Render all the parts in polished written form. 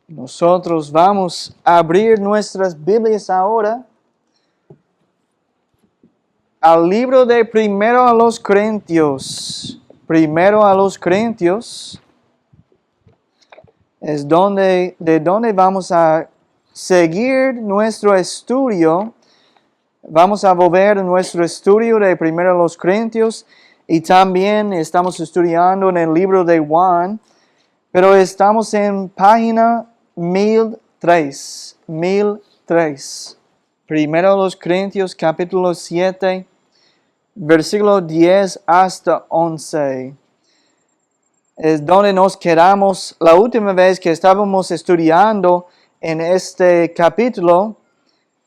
Nosotros vamos a abrir nuestras Biblias ahora al libro de Primero a los Corintios. Primero a los Corintios es de donde vamos a seguir nuestro estudio. Vamos a volver nuestro estudio de Primero a los Corintios y también estamos estudiando en el libro de Juan, pero estamos en página 1003. Primero a los Corintios capítulo 7, versículo 10 hasta 11. Es donde nos quedamos la última vez que estábamos estudiando en este capítulo.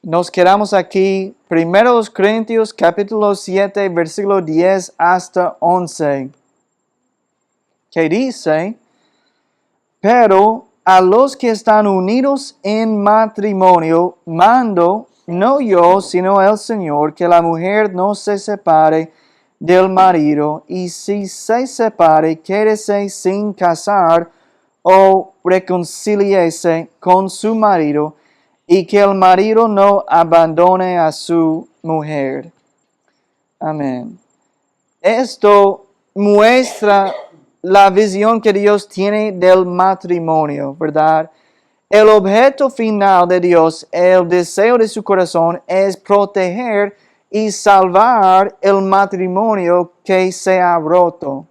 Nos quedamos aquí, primero a los Corintios capítulo 7, versículo 10 hasta 11. Que dice: pero a los que están unidos en matrimonio, mando, no yo, sino el Señor, que la mujer no se separe del marido, y si se separe, quédese sin casar o reconcíliese con su marido, y que el marido no abandone a su mujer. Amén. Esto muestra la visión que Dios tiene del matrimonio, ¿verdad? El objeto final de Dios, el deseo de su corazón, es proteger y salvar el matrimonio que se ha roto.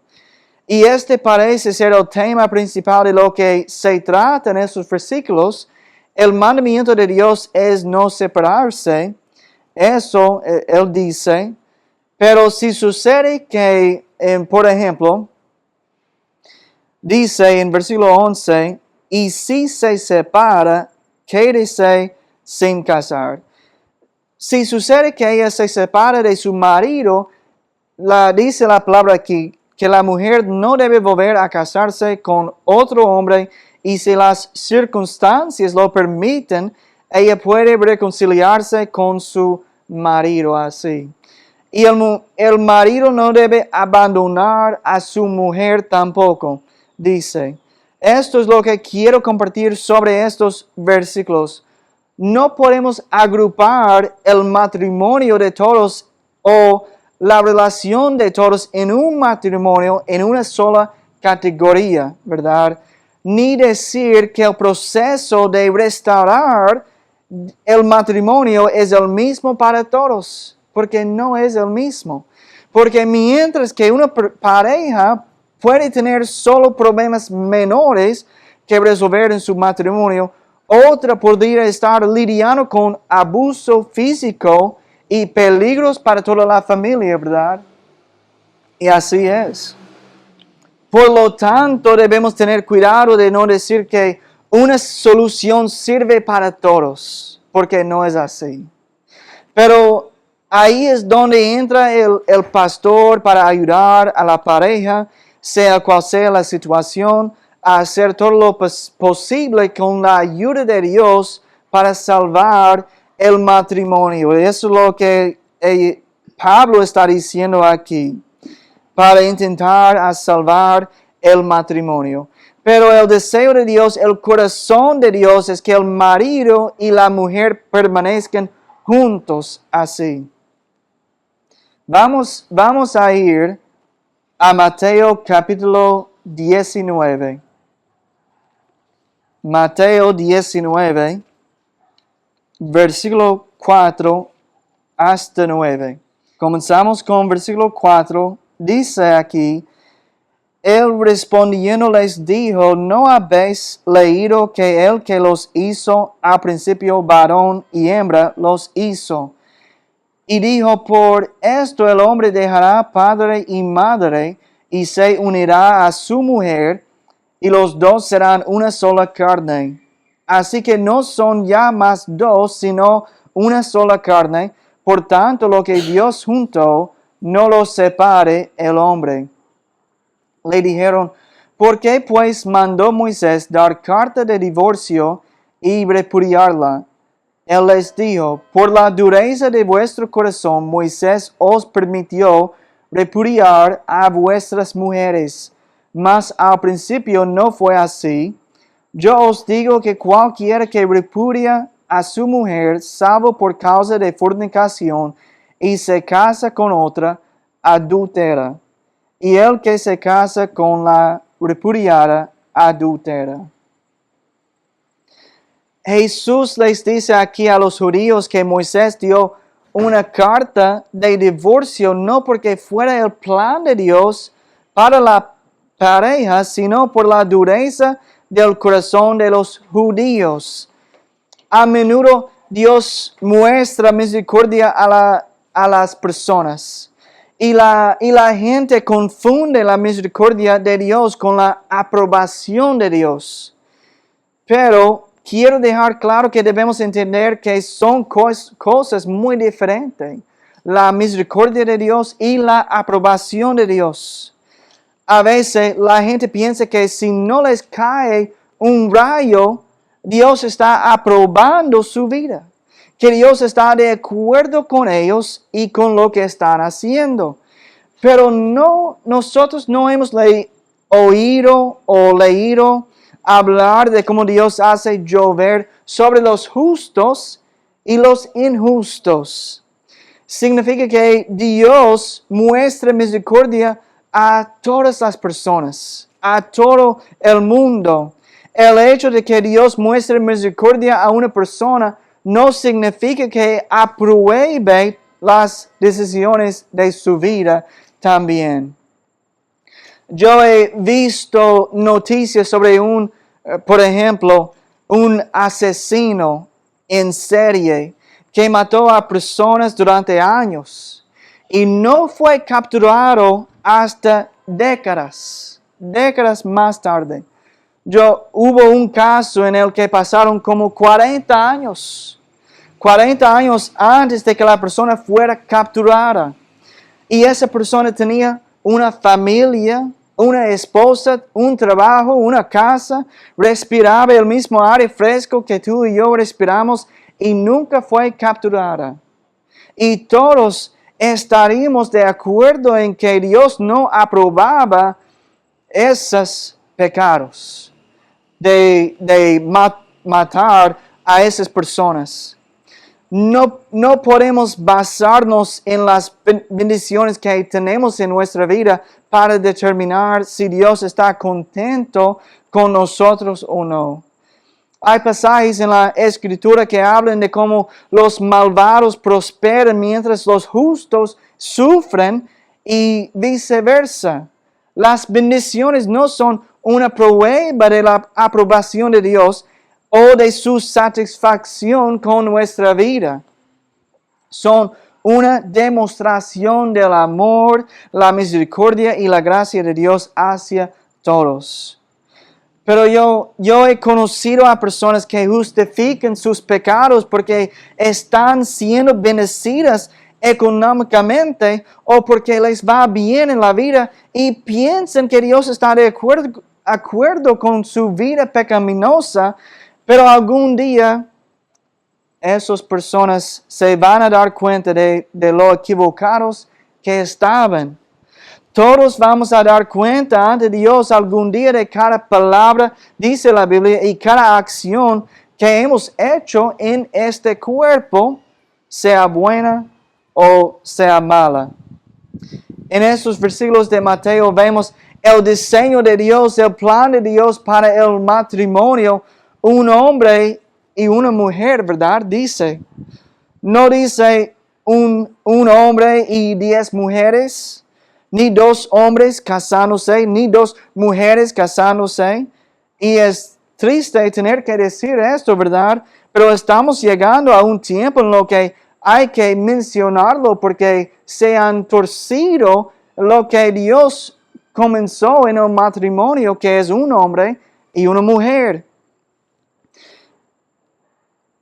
Y este parece ser el tema principal de lo que se trata en estos versículos. El mandamiento de Dios es no separarse. Eso, Él dice. Pero si sucede que, por ejemplo, dice en versículo 11, y si se separa, quédese sin casar. Si sucede que ella se separa de su marido, dice la palabra aquí, que la mujer no debe volver a casarse con otro hombre, y si las circunstancias lo permiten, ella puede reconciliarse con su marido así. Y el marido no debe abandonar a su mujer tampoco, dice. Esto es lo que quiero compartir sobre estos versículos. No podemos agrupar el matrimonio de todos o la relación de todos en un matrimonio en una sola categoría, ¿verdad? Ni decir que el proceso de restaurar el matrimonio es el mismo para todos, porque no es el mismo. Porque mientras que una pareja puede tener solo problemas menores que resolver en su matrimonio, otra podría estar lidiando con abuso físico y peligros para toda la familia, ¿verdad? Y así es. Por lo tanto, debemos tener cuidado de no decir que una solución sirve para todos, porque no es así. Pero ahí es donde entra el pastor para ayudar a la pareja, sea cual sea la situación, a hacer todo lo posible con la ayuda de Dios para salvar el matrimonio. Eso es lo que Pablo está diciendo aquí, para intentar salvar el matrimonio. Pero el deseo de Dios, el corazón de Dios es que el marido y la mujer permanezcan juntos así. Vamos a ir a Mateo capítulo 19. Mateo 19, versículo 4 hasta 9. Comenzamos con versículo 4. Dice aquí: él respondiendo les dijo, ¿no habéis leído que el que los hizo a principio varón y hembra los hizo? Y dijo, por esto el hombre dejará padre y madre y se unirá a su mujer, y los dos serán una sola carne. Así que no son ya más dos, sino una sola carne. Por tanto, lo que Dios juntó, no lo separe el hombre. Le dijeron, ¿por qué pues mandó Moisés dar carta de divorcio y repudiarla? Él les dijo, por la dureza de vuestro corazón, Moisés os permitió repudiar a vuestras mujeres. Mas al principio no fue así. Yo os digo que cualquiera que repudia a su mujer, salvo por causa de fornicación, y se casa con otra, adúltera. Y el que se casa con la repudiada, adúltera. Jesús les dice aquí a los judíos que Moisés dio una carta de divorcio no porque fuera el plan de Dios para la pareja, sino por la dureza del corazón de los judíos. A menudo Dios muestra misericordia a las personas y la gente confunde la misericordia de Dios con la aprobación de Dios. Pero quiero dejar claro que debemos entender que son cosas muy diferentes. La misericordia de Dios y la aprobación de Dios. A veces la gente piensa que si no les cae un rayo, Dios está aprobando su vida. Que Dios está de acuerdo con ellos y con lo que están haciendo. Pero no, nosotros no hemos oído o leído hablar de cómo Dios hace llover sobre los justos y los injustos. Significa que Dios muestra misericordia a todas las personas, a todo el mundo. El hecho de que Dios muestre misericordia a una persona no significa que apruebe las decisiones de su vida también. Yo he visto noticias sobre por ejemplo, un asesino en serie que mató a personas durante años y no fue capturado hasta décadas más tarde. Hubo un caso en el que pasaron como 40 años antes de que la persona fuera capturada. Y esa persona tenía una familia, una esposa, un trabajo, una casa, respiraba el mismo aire fresco que tú y yo respiramos y nunca fue capturada. Y todos estaríamos de acuerdo en que Dios no aprobaba esos pecados de matar a esas personas. No podemos basarnos en las bendiciones que tenemos en nuestra vida para determinar si Dios está contento con nosotros o no. Hay pasajes en la Escritura que hablan de cómo los malvados prosperan mientras los justos sufren y viceversa. Las bendiciones no son una prueba de la aprobación de Dios o de su satisfacción con nuestra vida. Son una demostración del amor, la misericordia y la gracia de Dios hacia todos. Pero yo he conocido a personas que justifican sus pecados porque están siendo bendecidas económicamente o porque les va bien en la vida y piensan que Dios está de acuerdo con su vida pecaminosa, pero algún día esas personas se van a dar cuenta de lo equivocados que estaban. Todos vamos a dar cuenta ante Dios algún día de cada palabra, dice la Biblia, y cada acción que hemos hecho en este cuerpo, sea buena o sea mala. En estos versículos de Mateo vemos el diseño de Dios, el plan de Dios para el matrimonio, un hombre y una mujer, ¿verdad? No dice un hombre y 10 mujeres, ni 2 hombres casándose, ni 2 mujeres casándose. Y es triste tener que decir esto, ¿verdad? Pero estamos llegando a un tiempo en lo que hay que mencionarlo porque se han torcido lo que Dios comenzó en el matrimonio, que es un hombre y una mujer.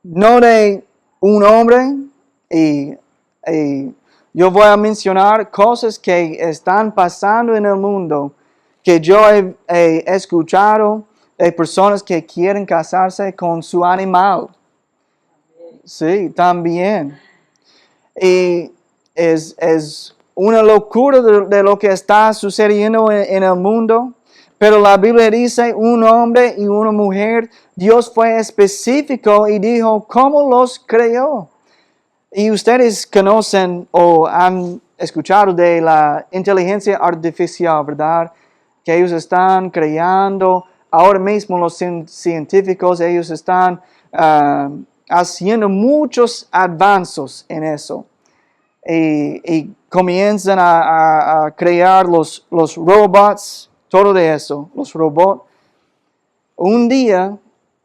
No de un hombre y yo voy a mencionar cosas que están pasando en el mundo que yo he escuchado de personas que quieren casarse con su animal. Sí, también. Y es una locura de lo que está sucediendo en el mundo. Pero la Biblia dice un hombre y una mujer. Dios fue específico y dijo cómo los creó. Y ustedes conocen o han escuchado de la inteligencia artificial, ¿verdad? Que ellos están creando, ahora mismo los científicos, ellos están haciendo muchos avances en eso. Y comienzan a crear los robots, todo de eso, los robots. Un día,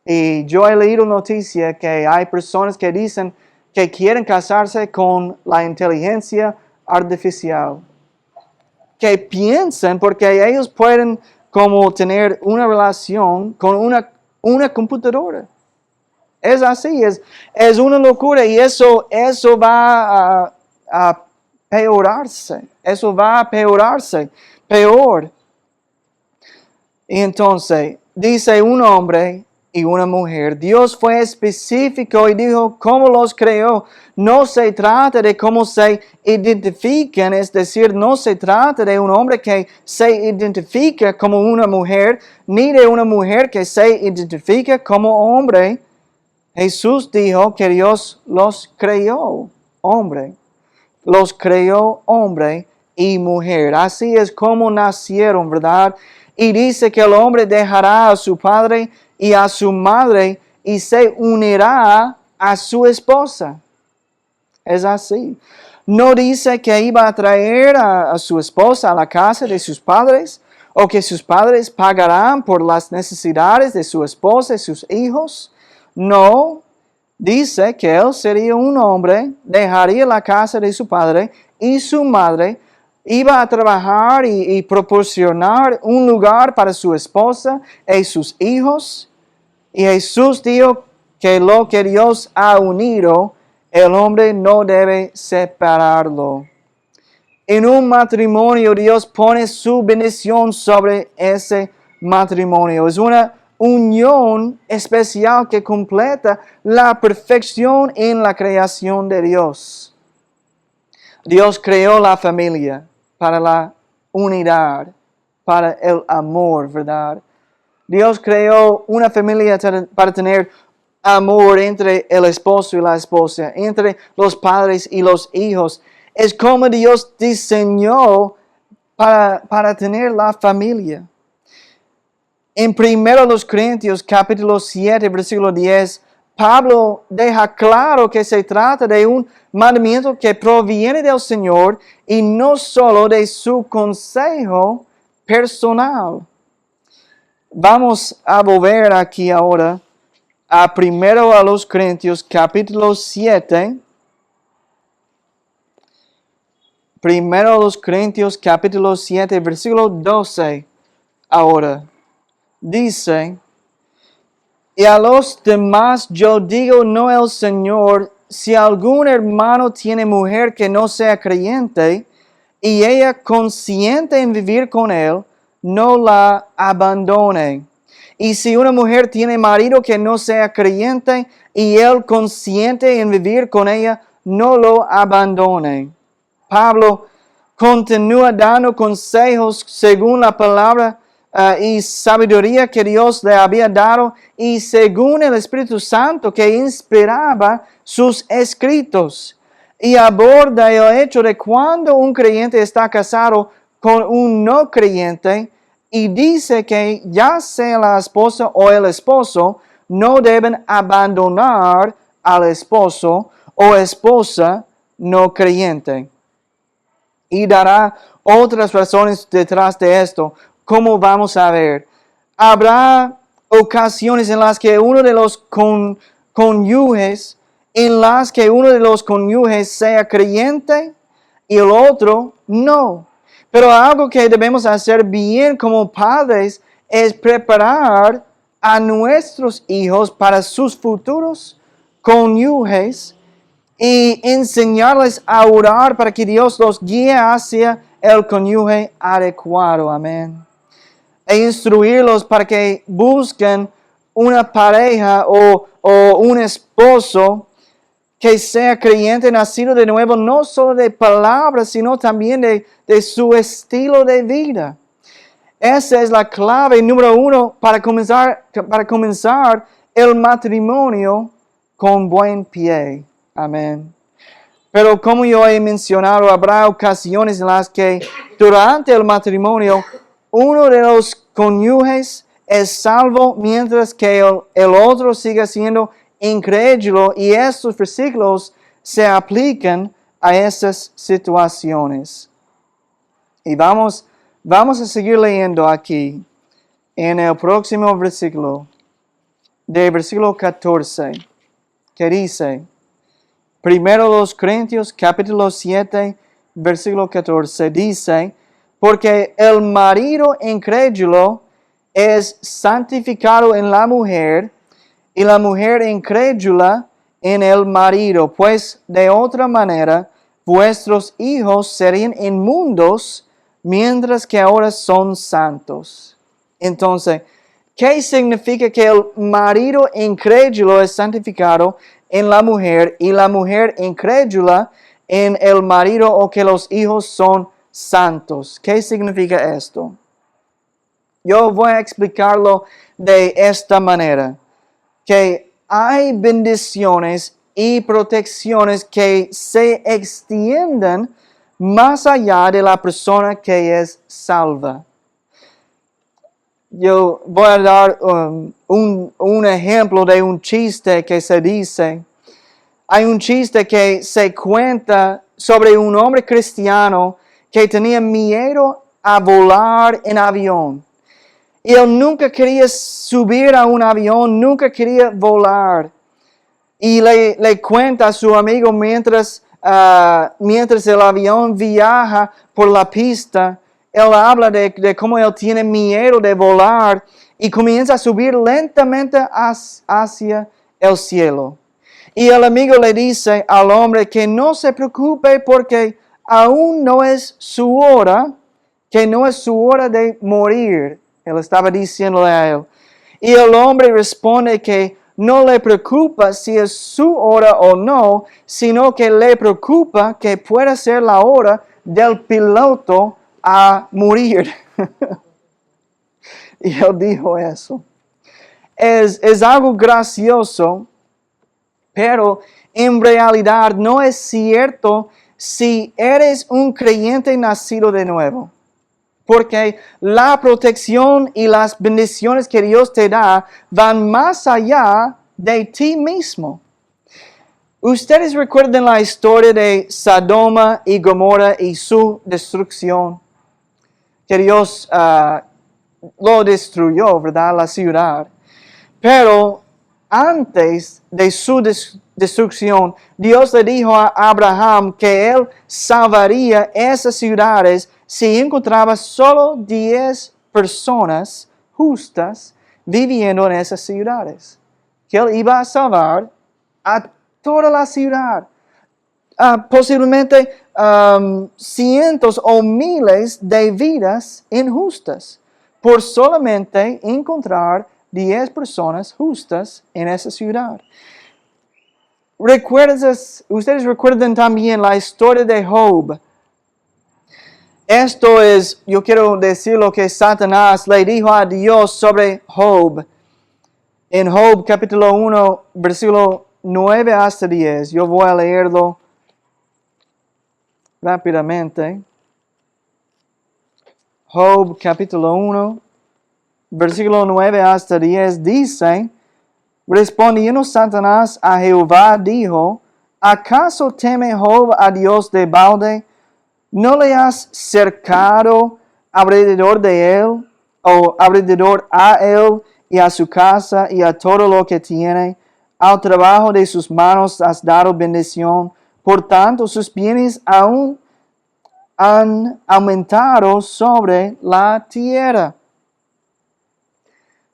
y yo he leído noticia que hay personas que dicen que quieren casarse con la inteligencia artificial. Que piensan porque ellos pueden como tener una relación con una computadora. Es así, es una locura y eso va a peorarse. Eso va a peorarse, peor. Y entonces, dice un hombre y una mujer. Dios fue específico y dijo cómo los creó. No se trata de cómo se identifican, es decir, no se trata de un hombre que se identifica como una mujer, ni de una mujer que se identifica como hombre. Jesús dijo que Dios los creó hombre. Los creó hombre y mujer. Así es como nacieron, ¿verdad? Y dice que el hombre dejará a su padre y a su madre y se unirá a su esposa. Es así. No dice que iba a traer a su esposa a la casa de sus padres o que sus padres pagarán por las necesidades de su esposa y sus hijos. No. Dice que él sería un hombre, dejaría la casa de su padre y su madre, iba a trabajar y proporcionar un lugar para su esposa y sus hijos. Y Jesús dijo que lo que Dios ha unido, el hombre no debe separarlo. En un matrimonio Dios pone su bendición sobre ese matrimonio. Es una unión especial que completa la perfección en la creación de Dios. Dios creó la familia para la unidad, para el amor, ¿verdad? Dios creó una familia para tener amor entre el esposo y la esposa, entre los padres y los hijos. Es como Dios diseñó para tener la familia. En 1 Corintios capítulo 7, versículo 10, Pablo deja claro que se trata de un mandamiento que proviene del Señor y no solo de su consejo personal. Vamos a volver aquí ahora a 1 Corintios capítulo 7. 1 Corintios capítulo 7, versículo 12. Ahora, dice, y a los demás yo digo, no el Señor, si algún hermano tiene mujer que no sea creyente, y ella consciente en vivir con él, no la abandone. Y si una mujer tiene marido que no sea creyente, y él consciente en vivir con ella, no lo abandone. Pablo continúa dando consejos según la palabra y sabiduría que Dios le había dado y según el Espíritu Santo que inspiraba sus escritos. Y aborda el hecho de cuando un creyente está casado con un no creyente y dice que ya sea la esposa o el esposo, no deben abandonar al esposo o esposa no creyente. Y dará otras razones detrás de esto. ¿Cómo vamos a ver? Habrá ocasiones en las que uno de los cónyuges, sea creyente y el otro no. Pero algo que debemos hacer bien como padres es preparar a nuestros hijos para sus futuros cónyuges y enseñarles a orar para que Dios los guíe hacia el cónyuge adecuado. Amén. E instruirlos para que busquen una pareja o un esposo que sea creyente, nacido de nuevo, no solo de palabras, sino también de su estilo de vida. Esa es la clave número uno para comenzar el matrimonio con buen pie. Amén. Pero como yo he mencionado, habrá ocasiones en las que durante el matrimonio uno de los cónyuges es salvo mientras que el otro sigue siendo incrédulo, y estos versículos se aplican a esas situaciones. Y vamos a seguir leyendo aquí en el próximo versículo, de versículo 14, que dice: Primero los Corintios, capítulo 7, versículo 14, dice: Porque el marido incrédulo es santificado en la mujer, y la mujer incrédula en el marido, pues de otra manera vuestros hijos serían inmundos, mientras que ahora son santos. Entonces, ¿qué significa que el marido incrédulo es santificado en la mujer y la mujer incrédula en el marido, o que los hijos son santos? ¿Qué significa esto? Yo voy a explicarlo de esta manera, que hay bendiciones y protecciones que se extienden más allá de la persona que es salva. Yo voy a dar un ejemplo de un chiste que se dice. Hay un chiste que se cuenta sobre un hombre cristiano que tenía miedo a volar en avión. Y él nunca quería subir a un avión, nunca quería volar. Y le cuenta a su amigo mientras el avión viaja por la pista, él habla de cómo él tiene miedo de volar y comienza a subir lentamente hacia el cielo. Y el amigo le dice al hombre que no se preocupe porque aún no es su hora, que no es su hora de morir. Él estaba diciéndole a él. Y el hombre responde que no le preocupa si es su hora o no, sino que le preocupa que pueda ser la hora del piloto a morir. Y él dijo eso. Es algo gracioso, pero en realidad no es cierto si eres un creyente nacido de nuevo. Porque la protección y las bendiciones que Dios te da van más allá de ti mismo. Ustedes recuerdan la historia de Sodoma y Gomorra y su destrucción. Que Dios lo destruyó, ¿verdad? La ciudad. Pero antes de su destrucción, Dios le dijo a Abraham que él salvaría esas ciudades si encontraba solo 10 personas justas viviendo en esas ciudades. Que él iba a salvar a toda la ciudad. Posiblemente cientos o miles de vidas injustas por solamente encontrar 10 personas justas en esa ciudad. Ustedes recuerdan también la historia de Job. Esto es, yo quiero decir lo que Satanás le dijo a Dios sobre Job. En Job capítulo 1, versículo 9 hasta 10. Yo voy a leerlo rápidamente. Job capítulo 1, versículo 9 hasta 10 dice: Respondiendo Satanás a Jehová, dijo: ¿Acaso teme Job a Dios de balde? ¿No le has cercado alrededor de él, o alrededor a él y a su casa y a todo lo que tiene? Al trabajo de sus manos has dado bendición. Por tanto, sus bienes aún han aumentado sobre la tierra.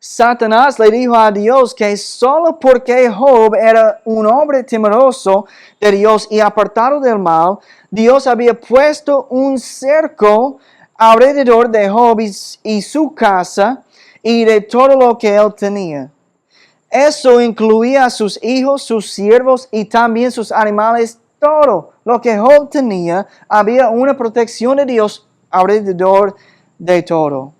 Satanás le dijo a Dios que solo porque Job era un hombre temeroso de Dios y apartado del mal, Dios había puesto un cerco alrededor de Job y su casa y de todo lo que él tenía. Eso incluía a sus hijos, sus siervos y también sus animales. Todo lo que Job tenía, había una protección de Dios alrededor de todo.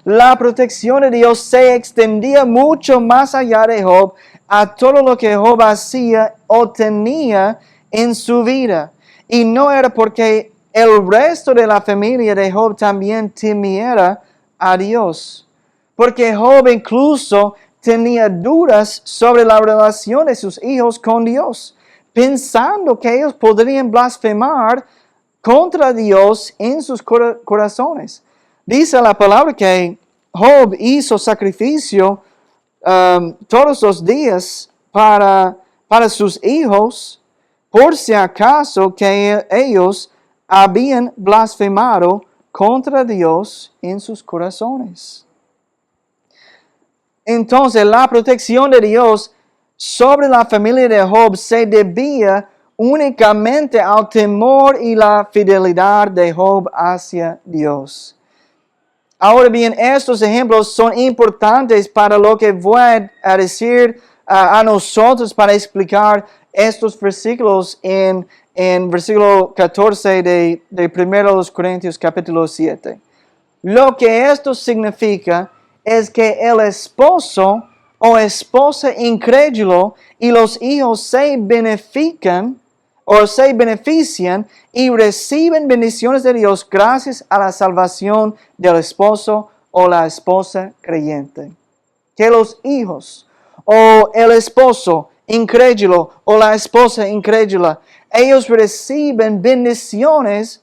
La protección de Dios se extendía mucho más allá de Job a todo lo que Job hacía o tenía en su vida. Y no era porque el resto de la familia de Job también temiera a Dios. Porque Job incluso tenía dudas sobre la relación de sus hijos con Dios, pensando que ellos podrían blasfemar contra Dios en sus corazones. Dice la palabra que Job hizo sacrificio todos los días para sus hijos, por si acaso que ellos habían blasfemado contra Dios en sus corazones. Entonces, la protección de Dios sobre la familia de Job se debía únicamente al temor y la fidelidad de Job hacia Dios. Ahora bien, estos ejemplos son importantes para lo que voy a decir a nosotros para explicar estos versículos en versículo 14 de 1 Corintios capítulo 7. Lo que esto significa es que el esposo o esposa incrédulo y los hijos se benefician y reciben bendiciones de Dios gracias a la salvación del esposo o la esposa creyente. Que los hijos o el esposo incrédulo o la esposa incrédula, ellos reciben bendiciones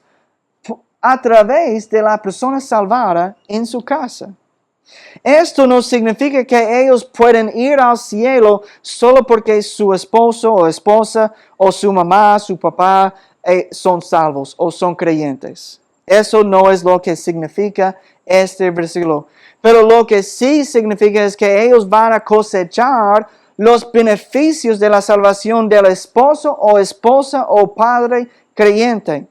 a través de la persona salvada en su casa. Esto no significa que ellos pueden ir al cielo solo porque su esposo o esposa o su mamá, su papá son salvos o son creyentes. Eso no es lo que significa este versículo. Pero lo que sí significa es que ellos van a cosechar los beneficios de la salvación del esposo o esposa o padre creyente.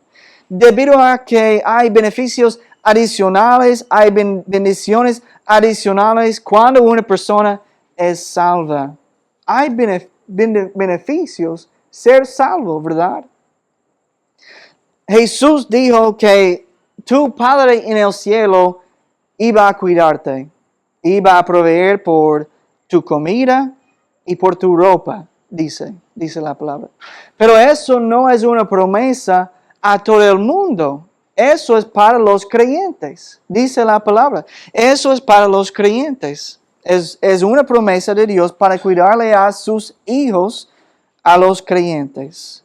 Debido a que hay beneficios adicionales, hay bendiciones adicionales cuando una persona es salva. Hay beneficios ser salvo, ¿verdad? Jesús dijo que tu Padre en el cielo iba a cuidarte, iba a proveer por tu comida y por tu ropa, dice la palabra. Pero eso no es una promesa a todo el mundo. Eso es para los creyentes, dice la palabra. Eso es para los creyentes. Es una promesa de Dios para cuidarle a sus hijos, a los creyentes.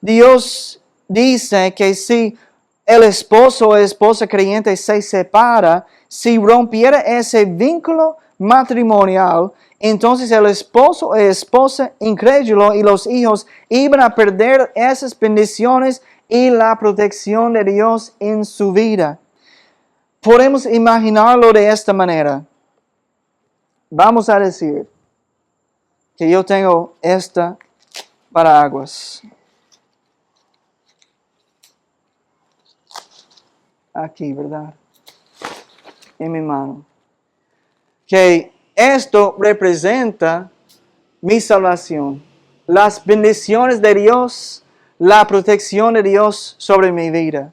Dios dice que si el esposo o esposa creyente se separa, si rompiera ese vínculo matrimonial, entonces el esposo o esposa incrédulo y los hijos iban a perder esas bendiciones y la protección de Dios en su vida. Podemos imaginarlo de esta manera. Vamos a decir que yo tengo esta paraguas aquí, ¿verdad? En mi mano. Que esto representa mi salvación, las bendiciones de Dios, la protección de Dios sobre mi vida.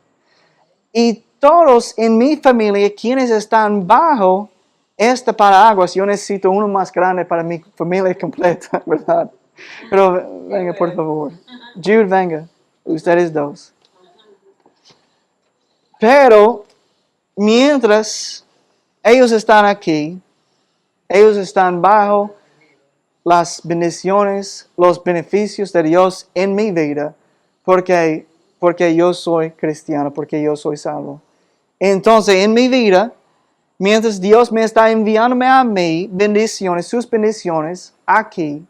Y todos en mi familia, quienes están bajo este paraguas, yo necesito uno más grande para mi familia completa, ¿verdad? Pero venga, por favor. Jude, venga. Ustedes dos. Pero mientras ellos están aquí, ellos están bajo las bendiciones, los beneficios de Dios en mi vida, porque yo soy cristiano, porque yo soy salvo. Entonces, en mi vida, mientras Dios me está enviándome a mí bendiciones, sus bendiciones aquí,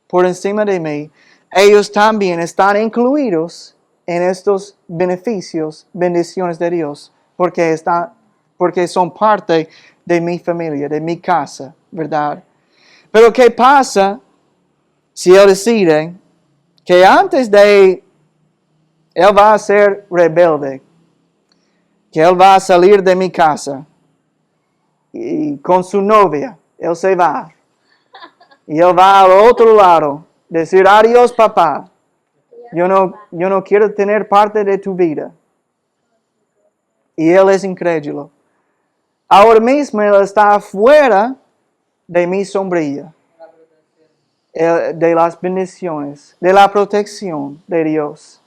por encima de mí, ellos también están incluidos en estos beneficios, bendiciones de Dios, porque son parte de mi familia, de mi casa, ¿verdad? Pero ¿qué pasa si Él decide que antes de Él va a ser rebelde, que Él va a salir de mi casa y con su novia, Él se va y Él va al otro lado, decir adiós papá, yo no quiero tener parte de tu vida, y Él es incrédulo? Ahora mismo Él está afuera de mi sombrilla, de las bendiciones, de la protección de Dios.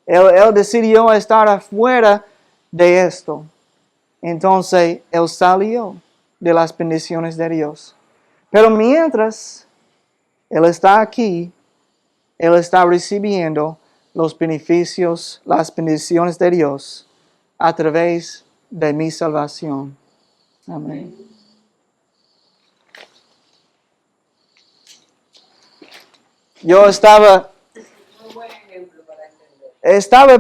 Él decidió estar afuera de esto. Entonces, Él salió de las bendiciones de Dios. Pero mientras Él está aquí, Él está recibiendo los beneficios, las bendiciones de Dios a través de mi salvación. Amén. Yo estaba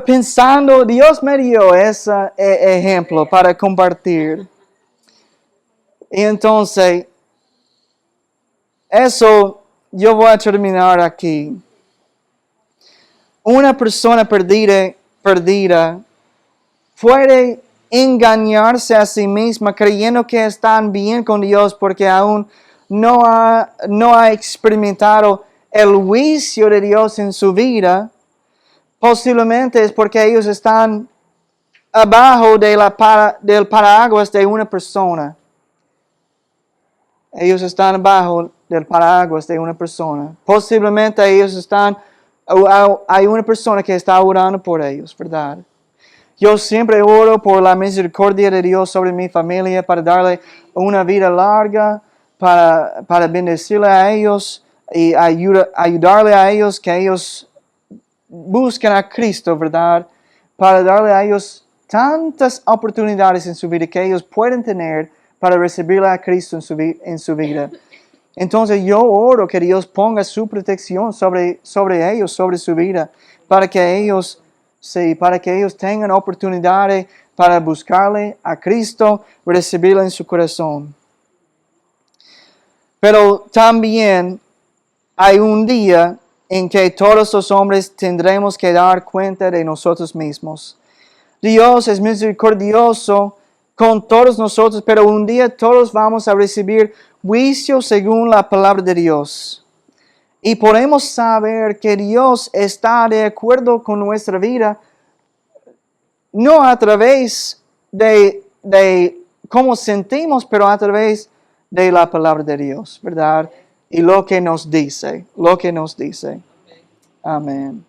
pensando, Dios me dio ese ejemplo para compartir. Y entonces, eso yo voy a terminar aquí. Una persona perdida puede engañarse a sí misma creyendo que están bien con Dios porque aún no ha experimentado el juicio de Dios en su vida. Posiblemente es porque ellos están abajo del paraguas de una persona. Ellos están abajo del paraguas de una persona. Posiblemente hay una persona que está orando por ellos, ¿verdad? Yo siempre oro por la misericordia de Dios sobre mi familia para darle una vida larga, para bendecirle a ellos y ayudarle a ellos que ellos busquen a Cristo, ¿verdad? Para darle a ellos tantas oportunidades en su vida que ellos pueden tener para recibirle a Cristo en su vida. Entonces yo oro que Dios ponga su protección sobre ellos, sobre su vida, para que ellos tengan oportunidades para buscarle a Cristo, recibirle en su corazón. Pero también hay un día en que todos los hombres tendremos que dar cuenta de nosotros mismos. Dios es misericordioso con todos nosotros, pero un día todos vamos a recibir juicio según la palabra de Dios. Y podemos saber que Dios está de acuerdo con nuestra vida, no a través de cómo sentimos, pero a través de la palabra de Dios, ¿verdad? Y lo que nos dice. Amén.